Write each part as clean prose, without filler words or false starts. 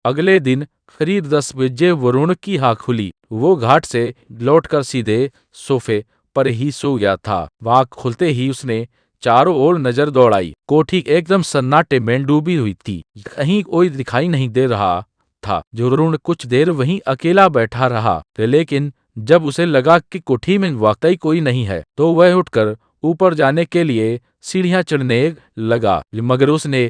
अगले दिन करीब 10 बजे वरुण की आँख खुली। वो घाट से लौटकर सीधे सोफे पर ही सो गया था। आँख खुलते ही उसने चारों ओर नजर दौड़ाई। कोठी एकदम सन्नाटे में डूबी हुई थी। कहीं कोई दिखाई नहीं दे रहा था। वरुण कुछ देर वहीं अकेला बैठा रहा, लेकिन जब उसे लगा कि कोठी में वाकई कोई नहीं है, तो वह उठकर ऊपर जाने के लिए सीढ़ियां चढ़ने लगा। मगर उसने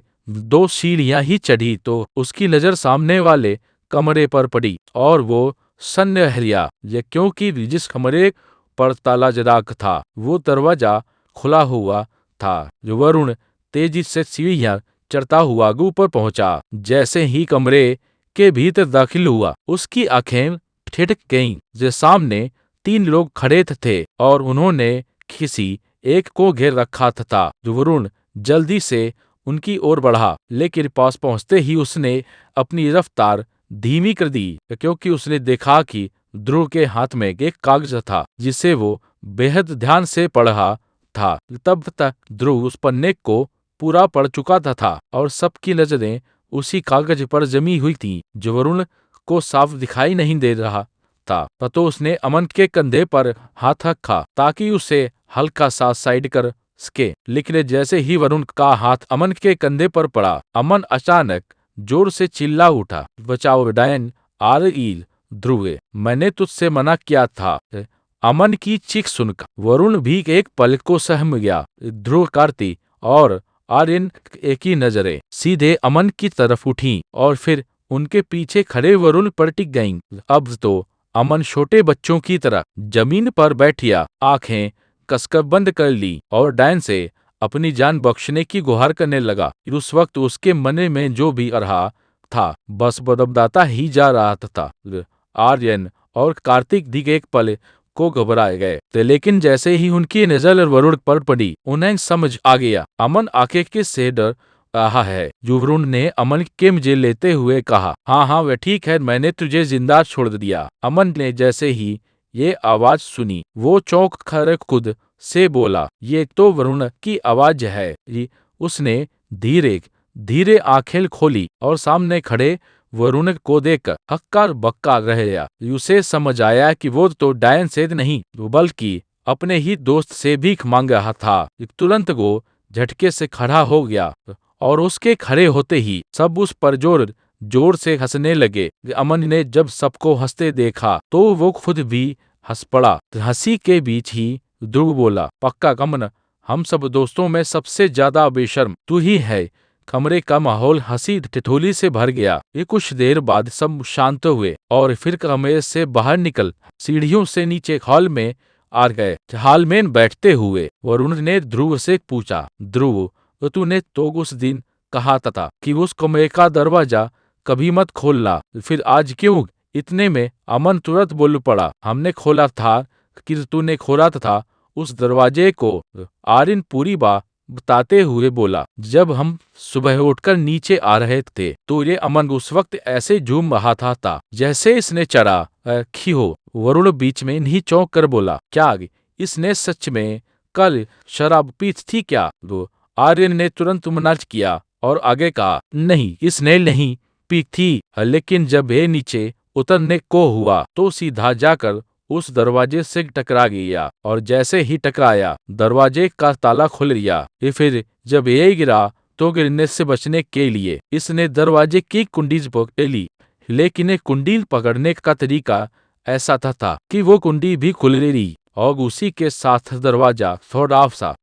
2 सीढ़ियां ही चढ़ी तो उसकी नजर सामने वाले कमरे पर पड़ी और वो सन्नहरिया, ये क्योंकि जिस कमरे पर ताला जराक था वो दरवाजा खुला हुआ था। वरुण तेजी से सीढ़ियां चढ़ता हुआ ऊपर पहुंचा। जैसे ही कमरे के भीतर दाखिल हुआ, उसकी आंखें ठिठक गईं। जो सामने 3 लोग खड़े थे और उन्होंने किसी एक को घेर रखा था। वरुण जल्दी से उनकी ओर बढ़ा, लेकिन पास पहुंचते ही उसने अपनी रफ्तार धीमी कर दी, क्योंकि उसने देखा कि ध्रुव के हाथ में एक कागज था जिसे वो बेहद ध्यान से पढ़ रहा था। तब तक ध्रुव उस पन्ने को पूरा पढ़ चुका था और सबकी नजरें उसी कागज पर जमी हुई थी, जो वरुण को साफ दिखाई नहीं दे रहा था। तो उसने अमन के कंधे पर हाथ रखा ताकि उसे हल्का सा साइड कर सके। लेकिन जैसे ही वरुण का हाथ अमन के कंधे पर पड़ा, अमन अचानक जोर से चिल्ला उठा, बचाओ डायन, आर ध्रुव, मैंने तुझसे मना किया था। अमन की चीख सुनकर वरुण भी एक पल को सहम गया। ध्रुव, कार्तिक और आर्यन एक ही नजरें सीधे अमन की तरफ उठी और फिर उनके पीछे खड़े वरुण पर टिक गईं। अब तो अमन छोटे बच्चों की तरह जमीन पर बैठिया, आंखें कसकर बंद कर ली और डायन से अपनी जान बख्शने की गुहार करने लगा। उस वक्त उसके मन में जो भी आ रहा था, बस बदबदाता ही जा रहा था। आर्यन और कार्तिक दी एक पल को घबराए गए, लेकिन जैसे ही उनकी नजर वरुण पर पड़ी, उन्हें समझ आ गया अमन आके किससे डर रहा है। वरुण ने अमन के मुझे लेते हुए कहा, हाँ हाँ वह ठीक है, मैंने तुझे जिंदा छोड़ दिया। अमन ने जैसे ही ये आवाज सुनी, वो चौंक कर खुद से बोला, ये तो वरुण की आवाज है। उसने धीरे धीरे आंखें खोली और सामने खड़े वरुण को देखकर हक्का बक्का रह गया। उसे समझ आया कि वो तो डायन से नहीं बल्कि अपने ही दोस्त से भीख मांग रहा था। तुरंत वो झटके से खड़ा हो गया और उसके खड़े होते ही सब उस पर जोर जोर से हंसने लगे। अमन ने जब सबको हंसते देखा तो वो खुद भी हंस पड़ा। हंसी के बीच ही ध्रुव बोला, पक्का अमन, हम सब दोस्तों में सबसे ज्यादा बेशर्म तू ही है। कमरे का माहौल हंसी ठिठोली से भर गया। ये कुछ देर बाद सब शांत हुए और फिर कमरे से बाहर निकल सीढ़ियों से नीचे हॉल में आ गए। हॉल में बैठते हुए वरुण ने ध्रुव से पूछा, ध्रुव, तूने तो उस दिन कहा था कि उस कमरे का दरवाजा कभी मत खोलना, फिर आज क्यों? इतने में अमन तुरंत बोल पड़ा, हमने खोला था कि तूने खोला था उस दरवाजे को। आर्यन पूरी बात बताते हुए बोला, जब हम सुबह उठकर नीचे आ रहे थे तो ये अमन उस वक्त ऐसे झूम रहा था जैसे इसने चढ़ा खी हो। वरुण बीच में नहीं चौंक कर बोला, क्या इसने सच में कल शराब पी थी क्या? आर्यन ने तुरंत मना किया और आगे कहा, नहीं इसने नहीं पी थी, लेकिन जब ये नीचे उतरने को हुआ तो सीधा जाकर उस दरवाजे से टकरा गया और जैसे ही टकराया दरवाजे का ताला खुल गया। फिर जब ये गिरा तो गिरने से बचने के लिए इसने दरवाजे की कुंडी पकड़ ली, लेकिन कुंडी पकड़ने का तरीका ऐसा था कि वो कुंडी भी खुल गई और उसी के साथ दरवाजा थोड़ा सा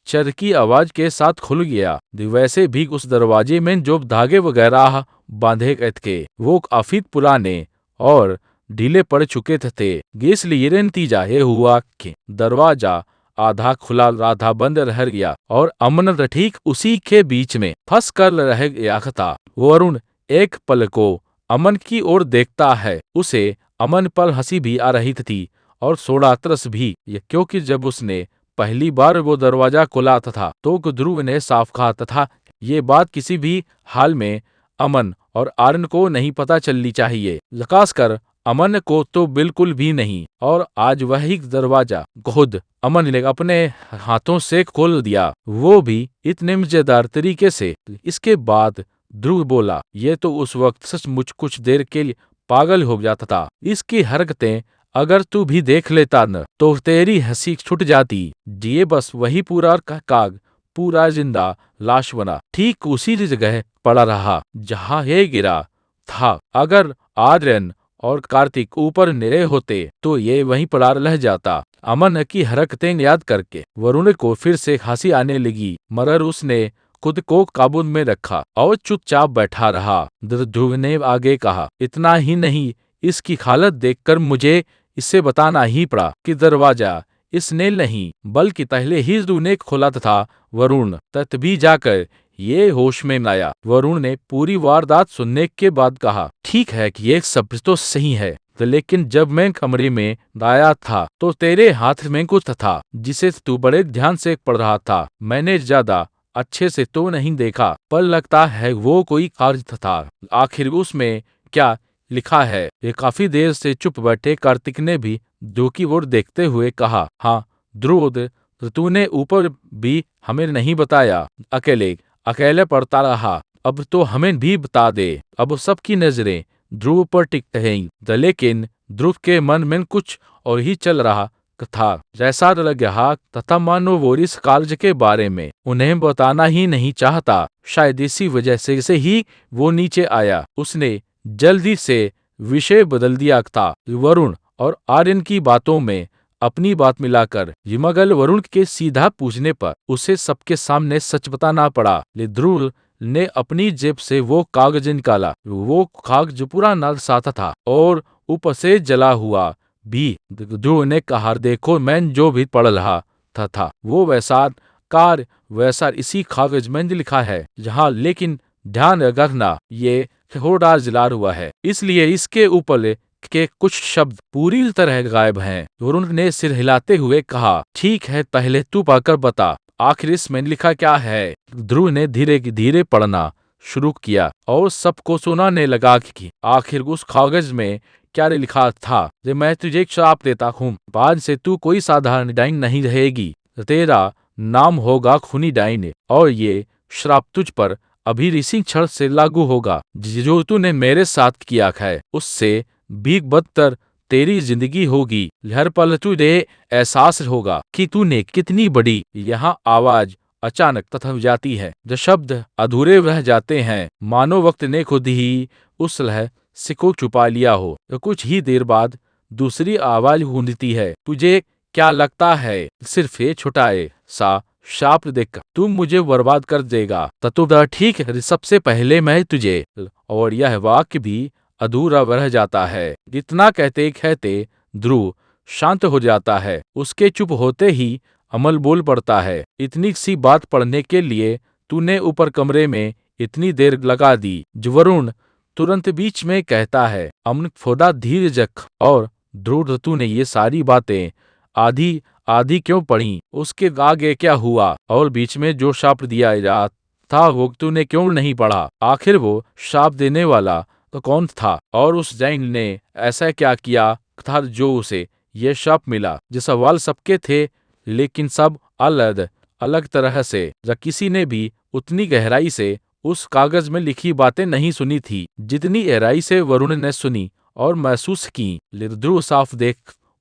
चर की आवाज के साथ खुल गया। वैसे भी उस दरवाजे में जो धागे वगैरह बांधे गए थे वो काफी पुराने और ढीले पड़ चुके थे। इसलिए नतीजा ये हुआ कि दरवाजा आधा खुला आधा बंद रह गया और अमन ठीक उसी के बीच में फंस कर रह गया था। वरुण एक पल को अमन की ओर देखता है। उसे अमन पर हंसी भी आ रही थी और थोड़ा तरस भी, क्योंकि जब उसने पहली बार वो दरवाजा खोला था तो ध्रुव ने साफ कहा था, ये बात किसी भी हाल में अमन और आर्यन को नहीं पता चलनी चाहिए, खासकर अमन को तो बिल्कुल भी नहीं। और आज वही दरवाजा खुद अमन ने अपने हाथों से खोल दिया, वो भी इतने मजेदार तरीके से। इसके बाद ध्रुव बोला, ये तो उस वक्त सचमुच कुछ देर के लिए पागल हो जाता था। इसकी हरकतें अगर तू भी देख लेता न तो तेरी हंसी छूट जाती। ये बस वही पूरा का काग पूरा जिंदा लाश बना ठीक उसी जगह पड़ा रहा जहां ये गिरा था। अगर आर्यन और कार्तिक ऊपर निरे होते तो ये वहीं पड़ा रह जाता। अमन की हरकतें याद करके वरुण को फिर से हंसी आने लगी, मगर उसने खुद को काबू में रखा और चुपचाप बैठा रहा। ध्रुव ने आगे कहा, इतना ही नहीं, इसकी हालत देखकर मुझे इसे बताना ही पड़ा कि दरवाजा इसने नहीं बल्कि पहले ही ध्रुव ने खोला था। वरुण तभी जाकर ये होश में आया। वरुण ने पूरी वारदात सुनने के बाद कहा, ठीक है कि ये सब तो सही है, लेकिन जब मैं कमरे में आया था तो तेरे हाथ में कुछ था जिसे तू बड़े ध्यान से पढ़ रहा था। मैंने ज्यादा अच्छे से तो नहीं देखा, पर लगता है वो कोई कागज था। आखिर उसमें क्या लिखा है? ये काफी देर से चुप बैठे कार्तिक ने भी ध्रुव की ओर देखते हुए कहा, हाँ ध्रुव, तूने ऊपर भी हमें नहीं बताया, अकेले अकेले पढ़ता रहा, अब तो हमें भी बता दे। अब सबकी नजरें ध्रुव पर टिक हैं, लेकिन ध्रुव के मन में कुछ और ही चल रहा था। जैसा लग रहा तथा मानो वो इस कार्य के बारे में उन्हें बताना ही नहीं चाहता। शायद इसी वजह से ही वो नीचे आया। उसने जल्दी से विषय बदल दिया था। वरुण और आर्यन की बातों में अपनी बात मिलाकर मगर वरुण के सीधा पूछने पर उसे सबके सामने सच बताना पड़ा। ध्रुव ने अपनी जेब से वो कागज निकाला। वो कागज पूरा नल साथा था और ऊपर से जला हुआ भी। ध्रुव ने कहा, देखो मैं जो भी पढ़ रहा था वो वैसा इसी कागज में लिखा है जहाँ, लेकिन ध्यान रखना ये थोड़ा जला हुआ है, इसलिए इसके ऊपर के कुछ शब्द पूरी तरह गायब हैं। वरुण ने सिर हिलाते हुए कहा, ठीक है, पहले तू पढ़कर बता, आखिर इसमें लिखा क्या है? ध्रुव ने धीरे धीरे पढ़ना शुरू किया और सबको सुनाने लगा कि आखिर उस कागज में क्या लिखा था। मैं तुझे एक श्राप देता हूँ, बाद से तू कोई साधारण डाइन नहीं रहेगी, तेरा नाम होगा खूनी डाइन, और ये श्राप तुझ पर अभी इसी क्षण से लागू होगा। जो तूने मेरे साथ किया है उससे भी बदतर तेरी जिंदगी होगी। हर पल तुझे एहसास होगा कि तूने कितनी बड़ी। यहाँ आवाज अचानक तथम जाती है, जो शब्द अधूरे रह जाते हैं, मानो वक्त ने खुद ही उस लहर से को छुपा लिया हो। कुछ ही देर बाद दूसरी आवाज गूंजती है, तुझे क्या लगता है सिर्फ ये छुटाए सा शाप देख तुम मुझे बर्बाद कर देगा? तत्व ठीक है, सबसे पहले मैं तुझे। और यह वाक्य भी अधूरा रह जाता है। इतना कहते कहते ध्रुव शांत हो जाता है। उसके चुप होते ही अमल बोल पड़ता है, इतनी सी बात पढ़ने के लिए तूने ऊपर कमरे में इतनी देर लगा दी? वरुण तुरंत बीच में कहता है, अमन थोड़ा धीरज रख। और ध्रुव, तूने ये सारी बातें आधी आधी क्यों पढ़ी? उसके आगे क्या हुआ? और बीच में जो शाप दिया जा था वो तूने क्यों नहीं पढ़ा? आखिर वो शाप देने वाला तो कौन था? और उस जैन ने ऐसा क्या किया था जो उसे ये शाप मिला? जो सवाल सबके थे, लेकिन सब अलग अलग तरह से। किसी ने भी उतनी गहराई से उस कागज में लिखी बातें नहीं सुनी थी जितनी गहराई से वरुण ने सुनी और महसूस की। ध्रुव साफ देख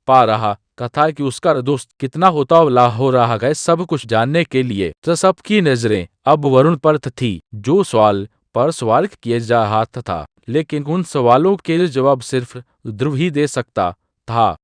पा रहा था कि उसका दोस्त कितना होतावला हो रहा है सब कुछ जानने के लिए। तो सबकी नजरें अब वरुण पर थी, जो सवाल पर सवाल किए जा रहा था, लेकिन उन सवालों के जवाब सिर्फ ध्रुव ही दे सकता था,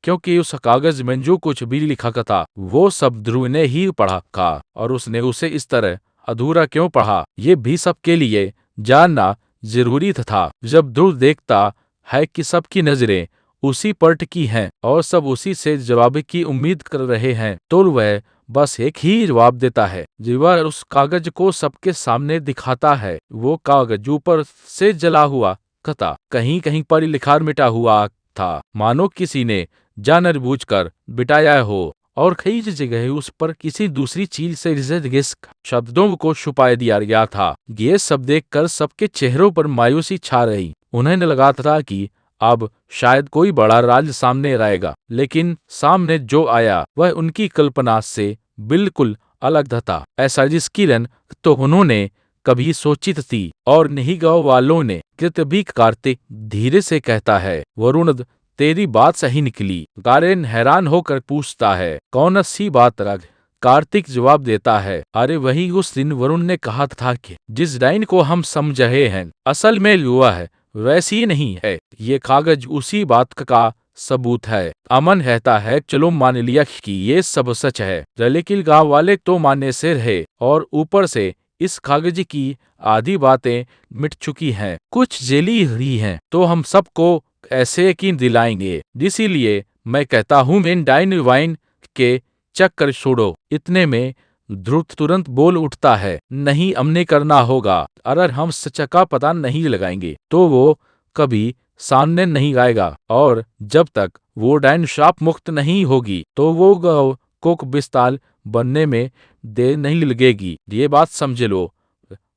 क्योंकि उस कागज में जो कुछ भी लिखा था वो सब ध्रुव ने ही पढ़ा था। और उसने उसे इस तरह अधूरा क्यों पढ़ा, ये भी सबके लिए जानना जरूरी था। जब ध्रुव देखता है कि सबकी नजरें उसी पर टिकी हैं और सब उसी से जवाब की उम्मीद कर रहे हैं, तो वह बस एक ही जवाब देता है। वह उस कागज को सबके सामने दिखाता है। वो कागज ऊपर से जला हुआ था, कहीं कहीं पर लिखा मिटा हुआ था, मानो किसी ने जानबूझकर बिटाया हो, और कई जगह उस पर किसी दूसरी चीज से शब्दों को छुपा दिया गया था। ये सब देखकर सबके चेहरों पर मायूसी छा रही। उन्हें लगा था कि अब शायद कोई बड़ा राज सामने आएगा, लेकिन सामने जो आया वह उनकी कल्पना से बिल्कुल अलग था। ऐसा जिस किरण तो उन्होंने कभी सोचित थी और नहीं गाँव वालों ने कृत भी। कार्तिक धीरे से कहता है, वरुण तेरी बात सही निकली। कारेन हैरान होकर पूछता है, कौन सी बात रग? कार्तिक जवाब देता है, अरे वही उस दिन वरुण ने कहा था कि जिस डाइन को हम समझ रहे हैं असल में युवा है, वैसी नहीं है। ये कागज उसी बात का सबूत है। अमन कहता है, चलो मान लिया कि ये सब सच है, लेकिन गांव वाले तो मानने से रहे और ऊपर से इस कागज की आधी बातें मिट चुकी हैं, कुछ जेली हुई हैं, तो हम सबको ऐसे यकीन दिलाएंगे। इसीलिए मैं कहता हूँ मेन डाइन वाइन के चक्कर छोड़ो। इतने में ध्रुव तुरंत बोल उठता है, नहीं हमने करना होगा। अगर हम सच का पता नहीं लगाएंगे तो वो कभी सामने नहीं आएगा और जब तक वो डाइन श्राप मुक्त नहीं होगी तो वो गाँव को विस्तार बनने में देर नहीं लगेगी। ये बात समझ लो।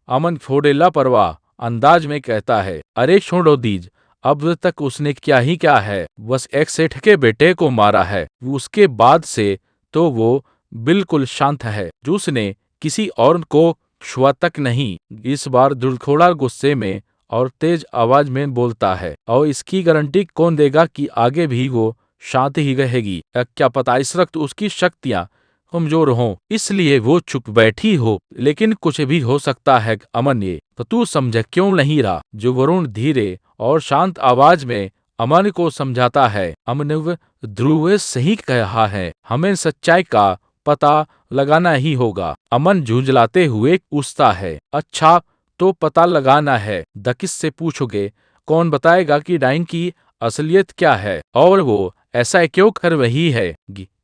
अमन थोड़े लापरवाह अंदाज में कहता है, अरे छोड़ो दीज, अब तक उसने क्या ही क्या है, बस एक सेठ के बेटे को मारा है। उसके बाद से तो वो बिल्कुल शांत है, जो उसने किसी और को छुआ तक नहीं। इस बार दुलखोड़ा गुस्से में और तेज आवाज में बोलता है, और इसकी गारंटी कौन देगा कि आगे भी वो शांत ही रहेगी? क्या पता इस वक्त उसकी शक्तियां कमजोर हो, इसलिए वो चुप बैठी हो। लेकिन कुछ भी हो सकता है अमन, ये तो तू समझ क्यों नहीं रहा? जो वरुण धीरे और शांत आवाज में अमन को समझाता है, अमन ध्रुव सही कहा है, हमें सच्चाई का पता लगाना ही होगा। अमन झुंझलाते हुए पूछता है, अच्छा तो पता लगाना है, दकिस से पूछोगे? कौन बताएगा कि डाइन की असलियत क्या है और वो ऐसा क्यों कर रही है?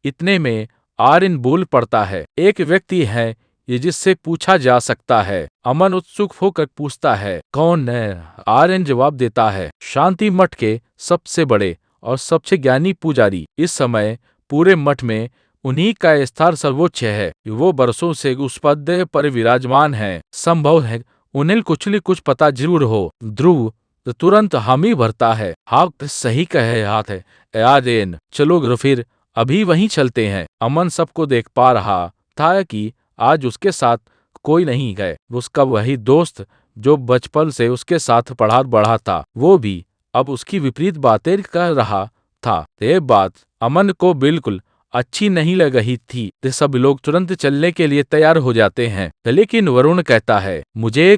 इतने में आर्यन बोल पड़ता है, एक व्यक्ति है ये जिससे पूछा जा सकता है। अमन उत्सुक होकर पूछता है, कौन है? आर्यन जवाब देता है, शांति मठ के सबसे बड़े और सबसे ज्ञानी पुजारी। इस समय पूरे मठ में उन्हीं का स्थान सर्वोच्च है। वो बरसों से उस पद पर विराजमान है। संभव है उन्हें कुछ पता जरूर हो। ध्रुव तुरंत हामी भरता है, हाँ सही कहे हाथ है आर्यन, चलो फिर अभी वहीं चलते हैं। अमन सबको देख पा रहा था कि आज उसके साथ कोई नहीं है। उसका वही दोस्त जो बचपन से उसके साथ पढ़ा बढ़ा था, वो भी अब उसकी विपरीत बातें कर रहा था। ये बात अमन को बिल्कुल अच्छी नहीं लग रही थी। सब लोग तुरंत चलने के लिए तैयार हो जाते हैं, लेकिन वरुण कहता है, मुझे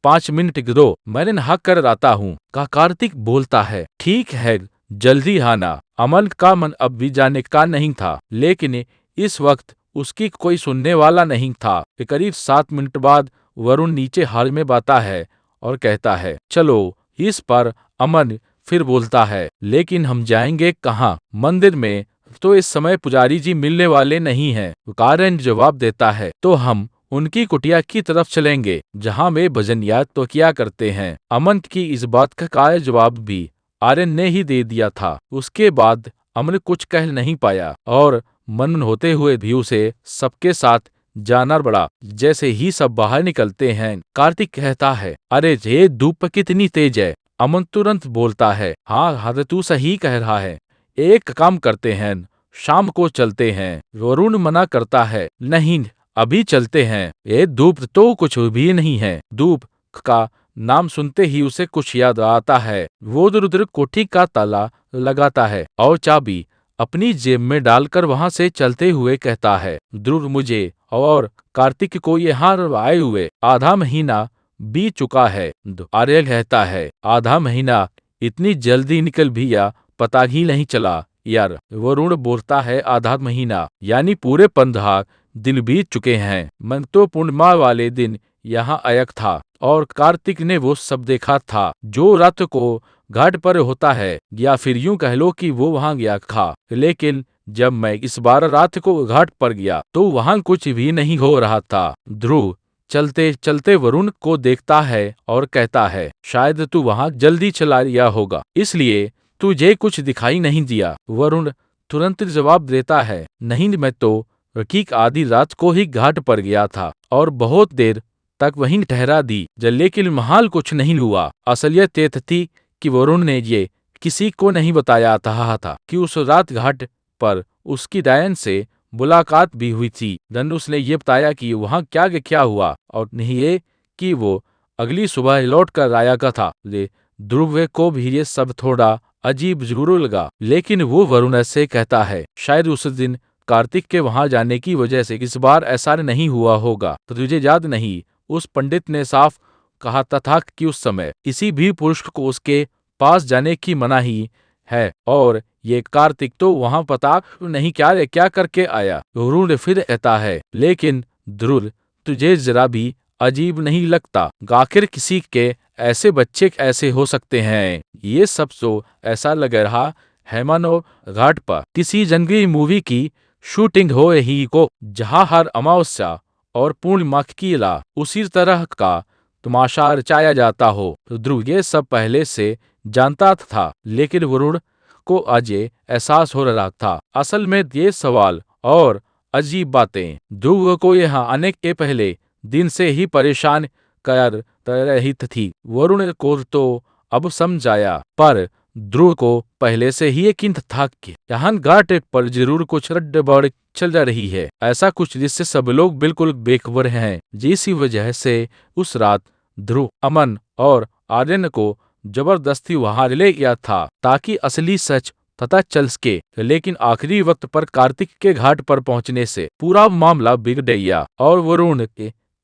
5 मिनट दो, मैं नहा कर आता हूँ। कार्तिक बोलता है, ठीक है जल्दी आना। अमन का मन अब भी जाने का नहीं था, लेकिन इस वक्त उसकी कोई सुनने वाला नहीं था। करीब 7 मिनट बाद वरुण नीचे हॉल में आता है और कहता है, चलो। इस पर अमन फिर बोलता है, लेकिन हम जाएंगे कहाँ? मंदिर में तो इस समय पुजारी जी मिलने वाले नहीं हैं। कारण जवाब देता है, तो हम उनकी कुटिया की तरफ चलेंगे जहाँ वे भजन याद तो किया करते हैं। अमन की इस बात का जवाब भी आर्यन ने ही दे दिया था। उसके बाद अमन कुछ कह नहीं पाया और मन होते हुए भी उसे सबके साथ जाना पड़ा। जैसे ही सब बाहर निकलते हैं, कार्तिक कहता है, अरे ये धूप कितनी तेज है। अमन तुरंत बोलता है, हाँ तू सही कह रहा है, एक काम करते हैं, शाम को चलते हैं। वरुण मना करता है, नहीं अभी चलते हैं, ये धूप तो कुछ भी नहीं है। धूप का नाम सुनते ही उसे कुछ याद आता है। वो रुद्र कोठी का ताला लगाता है और चाबी अपनी जेब में डालकर वहां से चलते हुए कहता है, ध्रुव मुझे और कार्तिक को यहाँ आए हुए आधा महीना बीत चुका है। आर्य कहता है, आधा महीना इतनी जल्दी निकल भी या पता ही नहीं चला यार। वरुण बोलता है, आधा महीना यानी पूरे 15 दिन बीत चुके हैं। मैं तो पूर्णिमा वाले दिन यहाँ आया था और कार्तिक ने वो सब देखा था जो रात को घाट पर होता है, या फिर यूं कह लो कि वो वहां गया था। लेकिन जब मैं इस बार रात को घाट पर गया तो वहां कुछ भी नहीं हो रहा था। ध्रुव चलते चलते वरुण को देखता है और कहता है, शायद तू वहां जल्दी चला गया होगा, इसलिए तुझे कुछ दिखाई नहीं दिया। वरुण तुरंत जवाब देता है, नहीं मैं तो ठीक आधी रात को ही घाट पर गया था और बहुत देर तक वहीं ठहरा दी, लेकिन महाल कुछ नहीं हुआ। असलियत ये थी कि वरुण ने ये किसी को नहीं बताया था कि उस रात घाट पर उसकी डायन से मुलाकात भी हुई थी। धन उसने ये बताया कि वहां क्या क्या हुआ और नहीं ये कि वो अगली सुबह लौट कर आया का था। ध्रुव को भी ये सब थोड़ा अजीब जरूर लगा, लेकिन वो वरुण से कहता है शायद उस दिन कार्तिक के वहां जाने की वजह से इस बार ऐसा नहीं हुआ होगा। तो तुझे याद नहीं, उस पंडित ने साफ कहा था कि उस समय किसी भी पुरुष को उसके पास जाने की मनाही है, और ये कार्तिक तो वहां पता नहीं क्या क्या करके आया। वरुण फिर कहता है लेकिन ध्रुव, तुझे जरा भी अजीब नहीं लगता? आखिर किसी के ऐसे बच्चे ऐसे हो सकते हैं? ये सब तो ऐसा लग रहा है मानो घाट पर किसी जंगली मूवी की शूटिंग हो रही को, जहां हर अमावस्या और पूर्णिमा की रात उसी तरह का तमाशा रचाया जाता हो। ध्रुव ये सब पहले से जानता था, लेकिन वरुण को आज ये एहसास हो रहा था असल में ये सवाल और अजीब बातें ध्रुव को यहाँ आने के पहले दिन से ही परेशान कर रही थी। वरुण को तो अब समझ आया, पर ध्रुव को पहले से ही यकीन था कि यहाँ घाट पर जरूर कुछ गड़बड़ चल रही है, ऐसा कुछ जिससे सब लोग बिल्कुल बेखबर हैं। जिस वजह से उस रात ध्रुव, अमन और आर्यन को जबरदस्ती वहां ले गया था ताकि असली सच पता चल सके। लेकिन आखिरी वक्त पर कार्तिक के घाट पर पहुंचने से पूरा मामला बिगड़ गया और वरुण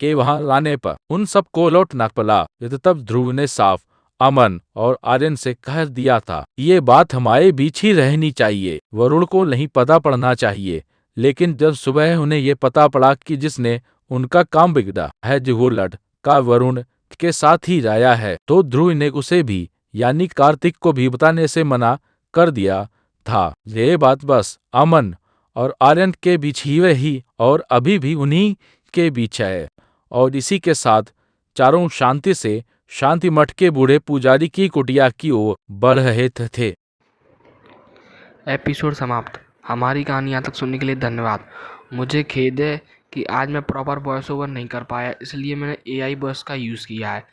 के वहां लाने पर उन सबको लौटना पड़ा। तब ध्रुव ने साफ अमन और आर्यन से कह दिया था ये बात हमारे बीच ही रहनी चाहिए, वरुण को नहीं पता पड़ना चाहिए। लेकिन जब सुबह उन्हें ये पता पड़ा कि जिसने उनका काम बिगड़ा है जो वो लड़का वरुण के साथ ही आया है, तो ध्रुव ने उसे भी यानी कार्तिक को भी बताने से मना कर दिया था। ये बात बस अमन और आर्यन के बीच ही रही और अभी भी उन्हीं के बीच है। और इसी के साथ चारों शांति से शांति मठ के बूढ़े पुजारी की कुटिया की ओर बढ़ रहे थे। एपिसोड समाप्त। हमारी कहानी यहाँ तक सुनने के लिए धन्यवाद। मुझे खेद है कि आज मैं प्रॉपर वॉइस ओवर नहीं कर पाया, इसलिए मैंने AI वॉइस का यूज़ किया है।